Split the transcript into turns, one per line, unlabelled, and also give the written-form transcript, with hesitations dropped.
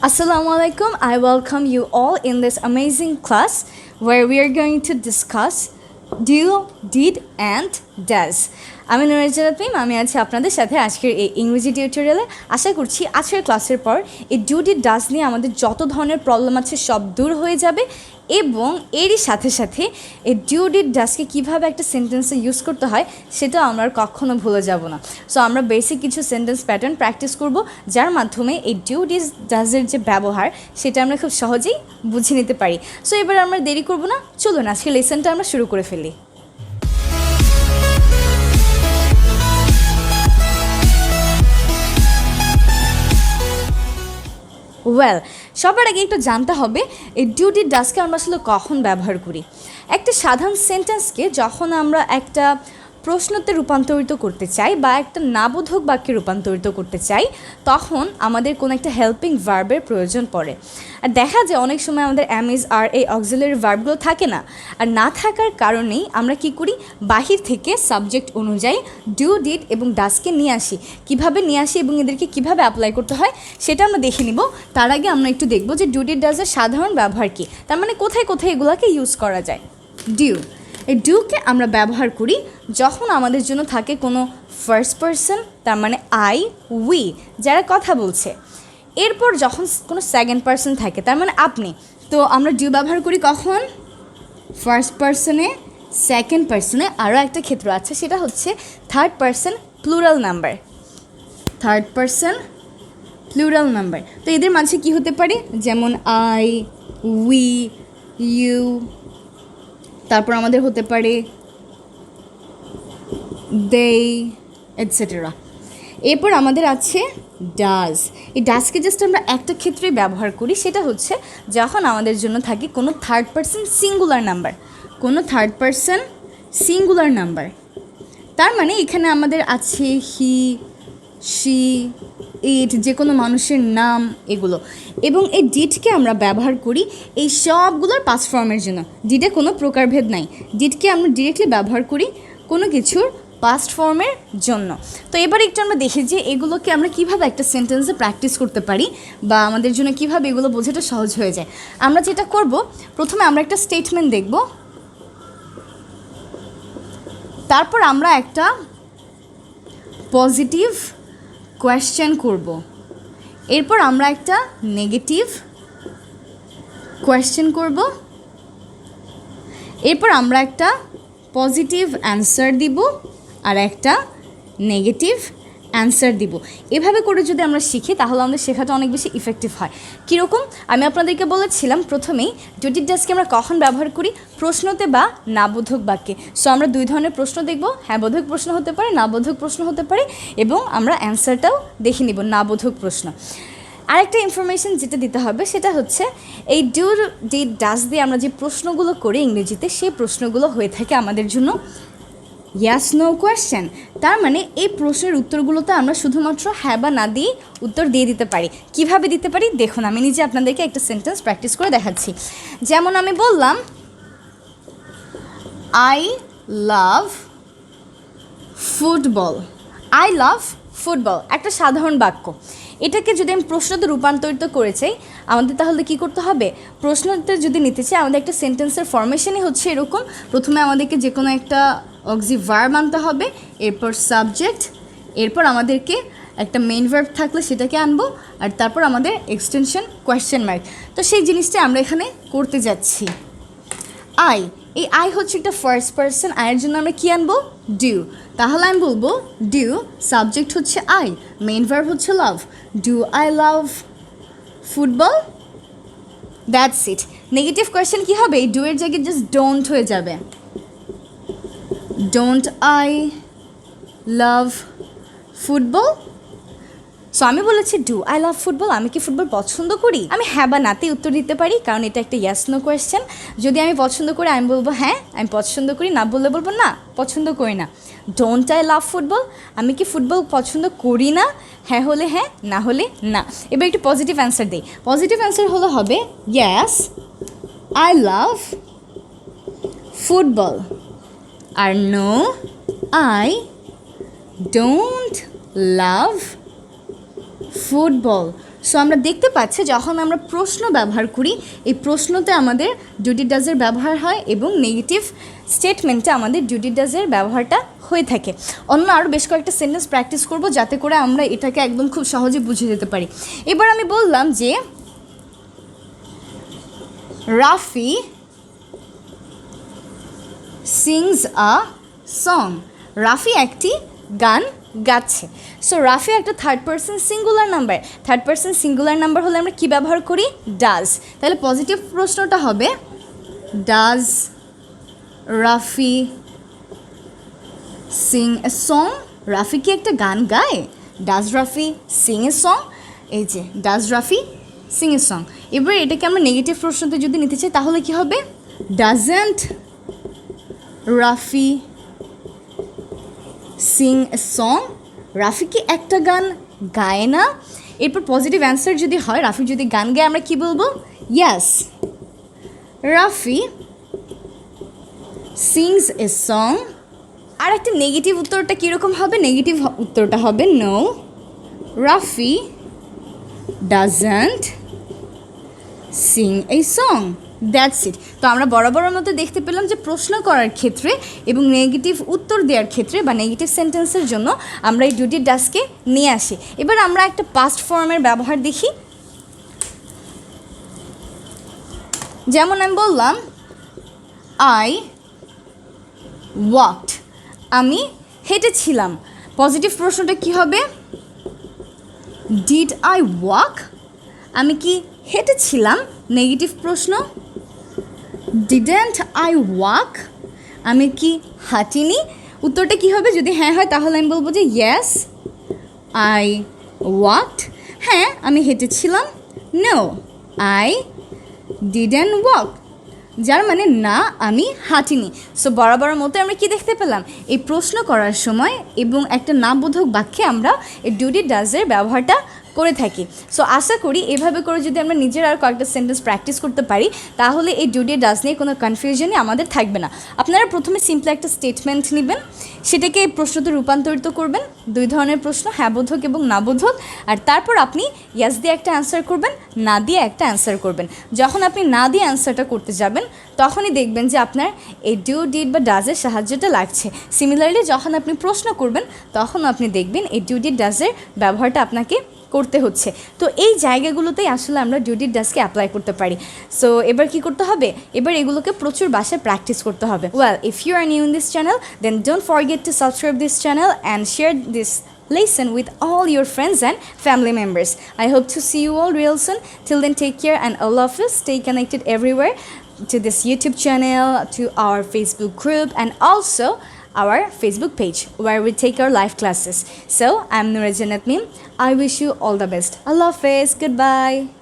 Assalamu alaikum. I welcome you all in this amazing class where we are going to discuss do, did and does. আমি নুরে জান্নাত মিম, আমি আছি আপনাদের সাথে আজকের এই ইংরেজি টিউটোরিয়ালে। আশা করছি আজকের ক্লাসের পর এই ডু ডিড ডাজ নিয়ে আমাদের যত ধরনের প্রবলেম আছে সব দূর হয়ে যাবে এবং এরই সাথে সাথে এই ডু ডিড ডাজকে কীভাবে একটা সেন্টেন্সে ইউজ করতে হয় সেটাও আমরা কখনো ভুলে যাব না। সো আমরা বেসিক কিছু সেন্টেন্স প্যাটার্ন প্র্যাকটিস করব, যার মাধ্যমে এই ডু ডিড ডাজের যে ব্যবহার সেটা আমরা খুব সহজেই বুঝে নিতে পারি। সো এবার আমরা দেরি করব না, চলুন আজকের লেসনটা আমরা শুরু করে ফেলি। ওয়েল, সবার আগে একটু জানতে হবে এই ডু ডিড ডাজকে আমরা আসলে কখন ব্যবহার করি। একটা সাধারণ সেন্টেন্সকে যখন আমরা একটা প্রশ্নতে রূপান্তরিত করতে চাই বা একটা নাবোধক বাক্যে রূপান্তরিত করতে চাই, তখন আমাদের কোনো একটা হেল্পিং ভার্বের প্রয়োজন পড়ে। আর দেখা যায় অনেক সময় আমাদের অ্যামিজ আর এই অক্সিলারি ভার্বগুলো থাকে না, আর না থাকার কারণেই আমরা কি করি, বাহির থেকে সাবজেক্ট অনুযায়ী ডু ডিড এবং ডাজকে নিয়ে আসি। কিভাবে নিয়ে আসি এবং এদেরকে কিভাবে অ্যাপ্লাই করতে হয় সেটা আমরা দেখে নিব। তার আগে আমরা একটু দেখব যে ডু ডিড ডাজের সাধারণ ব্যবহার কী, তার মানে কোথায় কোথায় এগুলোকে ইউজ করা যায়। ডিউ, এই ডুকে আমরা ব্যবহার করি যখন আমাদের জন্য থাকে কোনো ফার্স্ট পারসন, তার মানে আই, উই যারা কথা বলছে। এরপর যখন কোনো সেকেন্ড পারসন থাকে, তার মানে আপনি, তো আমরা ডু ব্যবহার করি কখন, ফার্স্ট পারসনে, সেকেন্ড পারসনে, আরও একটা ক্ষেত্র আছে সেটা হচ্ছে third person plural number. Third person plural number, তো এদের মাঝে কি হতে পারে, যেমন আই, উই, ইউ, তারপর আমাদের হতে পারে দে, এটসেট্রা। এরপর আমাদের আছে ডাজ। এই ডাজকে জাস্ট আমরা একটা ক্ষেত্রে ব্যবহার করি, সেটা হচ্ছে যখন আমাদের জন্য থাকে কোনো থার্ড পারসন সিঙ্গুলার নাম্বার, কোনো থার্ড পারসন সিঙ্গুলার নাম্বার। তার মানে এখানে আমাদের আছে হি, শি, ইট, যে কোনো মানুষের নাম, এগুলো। এবং এই ডিডকে আমরা ব্যবহার করি এই সবগুলোর পাস্ট ফর্মের জন্য। ডিডে কোনো প্রকারভেদ নাই, ডিডকে আমরা ডিরেক্টলি ব্যবহার করি কোনো কিছুর পাস্ট ফর্মের জন্য। তো এবার একটু আমরা দেখি যে এগুলোকে আমরা কীভাবে একটা সেন্টেন্সে প্র্যাকটিস করতে পারি বা আমাদের জন্য কীভাবে এগুলো বোঝাটা সহজ হয়ে যায়। আমরা যেটা করব, প্রথমে আমরা একটা স্টেটমেন্ট দেখব, তারপর আমরা একটা পজিটিভ কোয়েশ্চেন করব, এরপর আমরা একটা নেগেটিভ কোয়েশ্চেন করব, এরপর আমরা একটা পজিটিভ অ্যান্সার দিব আর একটা নেগেটিভ অ্যান্সার দিব। এভাবে করে যদি আমরা শিখি তাহলে আমাদের শেখাটা অনেক বেশি ইফেক্টিভ হয়। কীরকম, আমি আপনাদেরকে বলেছিলাম প্রথমেই ডু ডিড ডাজকে আমরা কখন ব্যবহার করি, প্রশ্নতে বা নাবোধক বাক্যে। সো আমরা দুই ধরনের প্রশ্ন দেখব, হ্যাঁ বোধক প্রশ্ন হতে পারে, নাবোধক প্রশ্ন হতে পারে, এবং আমরা অ্যান্সারটাও দেখে নিব নাবোধক প্রশ্ন। আরেকটা ইনফরমেশন যেটা দিতে হবে সেটা হচ্ছে এই ডু ডিড ডাজ দিয়ে আমরা যে প্রশ্নগুলো করি ইংরেজিতে, সেই প্রশ্নগুলো হয়ে থাকে আমাদের জন্য ইয়াস নো কোয়েশ্চেন। তার মানে এই প্রশ্নের উত্তরগুলোতে আমরা শুধুমাত্র হ্যাঁ বা না দিয়ে উত্তর দিয়ে দিতে পারি। কিভাবে দিতে পারি দেখুন, আমি নিজে আপনাদেরকে একটা সেন্টেন্স প্র্যাকটিস করে দেখাচ্ছি। যেমন আমি বললাম I love football. I love football একটা সাধারণ বাক্য। এটাকে যদি আমি প্রশ্নতে রূপান্তরিত করে চাই, আমাদের তাহলে কি করতে হবে, প্রশ্নতে যদি নিতে চাই আমাদের একটা সেন্টেন্সের ফরমেশনই হচ্ছে এরকম। প্রথমে আমাদেরকে যে কোনো একটা অক্সি ভার্ব আনতে হবে, এরপর সাবজেক্ট, এরপর আমাদেরকে একটা মেইন ভার্ব থাকলে সেটাকে আনবো, আর তারপর আমাদের এক্সটেনশন কোয়েশ্চেন মার্ক। তো সেই জিনিসটা আমরা এখানে করতে যাচ্ছি। আই, এই আই হচ্ছে একটা ফার্স্ট পারসন, আয়ের জন্য আমরা কী আনবো, ডু। তাহলে আমি বলবো ডু, সাবজেক্ট হচ্ছে আই, মেইন ভার্ব হচ্ছে love. Do I love football, that's it. Negative question কী হবে, এই ডু এর জায়গায় জাস্ট ডোন্ট হয়ে যাবে। Don't I love football. So আমি বলেছি ডু আই লাভ ফুটবল, আমি কি ফুটবল পছন্দ করি, আমি হ্যাঁ বা নাতে উত্তর দিতে পারি, কারণ এটা একটা ইয়াস নো কোয়েশ্চেন। যদি আমি পছন্দ করি আমি বলবো হ্যাঁ আমি পছন্দ করি, না বললে বলবো না পছন্দ করি না। ডোন্ট আই লাভ ফুটবল, আমি কি ফুটবল পছন্দ করি না, হ্যাঁ হলে হ্যাঁ, না হলে না। এবার একটু পজিটিভ অ্যান্সার দিই। পজিটিভ অ্যান্সার হলো হবে ইয়াস আই লাভ ফুটবল, আর no I don't love football. So আমরা দেখতে পাচ্ছি যখন আমরা প্রশ্ন ব্যবহার করি এই প্রশ্নতে আমাদের ডু ডিড ডাজের ব্যবহার হয় এবং নেগেটিভ স্টেটমেন্টে আমাদের ডু ডিড ডাজের ব্যবহারটা হয়ে থাকে। অন্য আরও বেশ কয়েকটা সেন্টেন্স প্র্যাকটিস করব যাতে করে আমরা এটাকে একদম খুব সহজে বুঝে যেতে পারি। এবার আমি বললাম যে Rafi sings a song, Rafi একটি গান গাচ্ছে। সো রাফি একটা third person singular number, third person singular number হলে আমরা কি ব্যবহার করি? ডাজ। তাহলে পজিটিভ প্রশ্নটা হবে does Rafi Singh a song, Rafi কি একটা গান গায়? Does Rafi Singh a song, এই যে does Rafi Singh a song. এবার এটাকে আমরা নেগেটিভ প্রশ্নতে যদি নিতে চাই তাহলে কি হবে? Doesn't Rafi Singh a song, Rafi কি একটা গান গায় না? এরপর পজিটিভ অ্যান্সার যদি হয় রাফি যদি গান গায় আমরা কি বলবো? Yes Rafi sings a song. আর একটা নেগেটিভ উত্তরটা কীরকম হবে? নেগেটিভ উত্তরটা হবে no Rafi doesn't sing a song, that's it. তো আমরা বরাবরের মতো দেখতে পেলাম যে প্রশ্ন করার ক্ষেত্রে এবং নেগেটিভ উত্তর দেওয়ার ক্ষেত্রে বা নেগেটিভ সেন্টেন্সের জন্য আমরা এই ডু ডিড ডাজকে নিয়ে আসি। এবার আমরা একটা পাস্ট ফর্মের ব্যবহার দেখি। যেমন আমি বললাম আই ওয়াকড, আমি হেঁটেছিলাম। পজিটিভ প্রশ্নটা কি হবে? ডিড আই ওয়াক, আমি কি হেঁটেছিলাম? নেগেটিভ প্রশ্ন ডিডেন্ট আই ওয়াক, আমি কি হাঁটিনি? উত্তরটা কী হবে? যদি হ্যাঁ হয় তাহলে আমি বলবো যে ইয়েস আই ওয়াকড, হ্যাঁ আমি হেঁটেছিলাম। নো আই ডিডেন্ট ওয়াক, যার মানে না আমি হাঁটিনি। সো বরাবর মতো আমরা কি দেখতে পেলাম? এই প্রশ্ন করার সময় এবং একটা নাবোধক বাক্যে আমরা এই ডু ডিড ডাজের ব্যবহারটা করে থাকি। সো আশা করি এভাবে করে যদি আমরা নিজের আর কয়েকটা সেন্টেন্স প্র্যাকটিস করতে পারি তাহলে এই ডু ডিড ডাজ নিয়ে কোনো কনফিউশনই আমাদের থাকবে না। আপনারা প্রথমে সিম্পল একটা স্টেটমেন্ট নেবেন, সেটাকে এই প্রশ্নতে রূপান্তরিত করবেন। দুই ধরনের প্রশ্ন, হ্যাঁ বোধক এবং না বোধক, আর তারপর আপনি ইয়াস দিয়ে একটা অ্যান্সার করবেন, না দিয়ে একটা অ্যান্সার করবেন। যখন আপনি না দিয়ে অ্যান্সারটা করতে যাবেন তখনই দেখবেন যে আপনার এই ডু ডিড বা ডাজের সাহায্যটা লাগছে। সিমিলারলি যখন আপনি প্রশ্ন করবেন তখন আপনি দেখবেন এই ডু ডিড ডাজের ব্যবহারটা আপনাকে করতে হচ্ছে। তো এই জায়গাগুলোতেই আসলে আমরা ডু ডিড ডাজকে অ্যাপ্লাই করতে পারি। সো এবার কি করতে হবে? এবার এগুলোকে প্রচুর বাসায় প্র্যাকটিস করতে হবে। Well, if you are new in this channel then don't forget to subscribe this channel and share this lesson with all your friends and family members. I hope to see you all real soon. Till then, take care and Allah Hafiz. Stay connected everywhere to this YouTube channel, to our Facebook group, and also our Facebook page where we take our live classes. So, I'm Noore Jannat Meem. I wish you all the best. Allah Hafiz. Goodbye.